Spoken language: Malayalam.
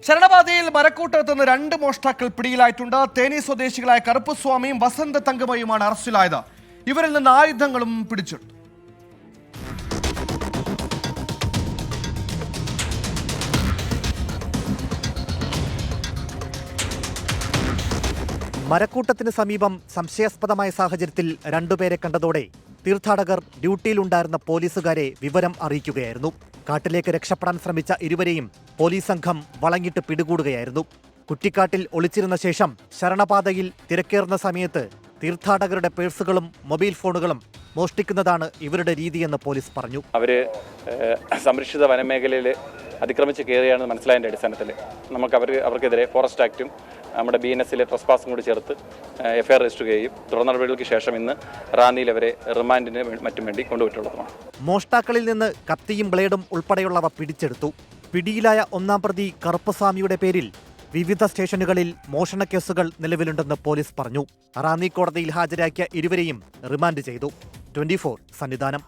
ശരണപാതയിൽ മരക്കൂട്ടത്തുനിന്ന് 2 മോഷ്ടാക്കൾ പിടിയിലായിട്ടുണ്ട്. തേനി സ്വദേശികളായ കറുപ്പുസ്വാമിയും വസന്ത തങ്കമയുമാണ് അറസ്റ്റിലായത്. ഇവരിൽ നിന്ന് ആയുധങ്ങളും പിടിച്ചെടുത്തു. മരക്കൂട്ടത്തിന് സമീപം സംശയാസ്പദമായ സാഹചര്യത്തിൽ 2 പേരെ കണ്ടതോടെ തീർത്ഥാടകർ ഡ്യൂട്ടിയിലുണ്ടായിരുന്ന പോലീസുകാരെ വിവരം അറിയിക്കുകയായിരുന്നു. കാട്ടിലേക്ക് രക്ഷപ്പെടാൻ ശ്രമിച്ച ഇരുവരെയും പോലീസ് സംഘം വളഞ്ഞിട്ട് പിടികൂടുകയായിരുന്നു. കുറ്റിക്കാട്ടിൽ ഒളിച്ചിരുന്ന ശേഷം ശരണപാതയിൽ തിരക്കേറുന്ന സമയത്ത് തീർത്ഥാടകരുടെ പേഴ്സുകളും മൊബൈൽ ഫോണുകളും മോഷ്ടിക്കുന്നതാണ് ഇവരുടെ രീതിയെന്ന് പോലീസ് പറഞ്ഞു. അവര് സംരക്ഷിത വനമേഖലയിൽ അതിക്രമിച്ച് കയറിയാണെന്ന് മനസ്സിലായതിൻ്റെ അടിസ്ഥാനത്തിൽ നമുക്ക് അവർക്കെതിരെ ഫോറസ്റ്റ് ആക്റ്റും നമ്മുടെ BNS ട്രസ്പാസും കൂടി ചേർത്ത് FIR രജിസ്റ്റർ ചെയ്യുകയും തുടർ നടപടികൾക്ക് ശേഷം ഇന്ന് റാന്നിയിൽ അവരെ റിമാൻഡിന് മറ്റും വേണ്ടി കൊണ്ടുപോയിട്ടുള്ളതാണ്. മോഷ്ടാക്കളിൽ നിന്ന് കത്തിയും ബ്ലേഡും ഉൾപ്പെടെയുള്ളവ പിടിച്ചെടുത്തു. പിടിയിലായ 1-ാം പ്രതി കറുപ്പസ്വാമിയുടെ പേരിൽ വിവിധ സ്റ്റേഷനുകളിൽ മോഷണ കേസുകൾ നിലവിലുണ്ടെന്ന് പോലീസ് പറഞ്ഞു. റാന്നി കോടതിയിൽ ഹാജരാക്കിയ ഇരുവരെയും റിമാൻഡ് ചെയ്തു. 24 സന്നിധാനം.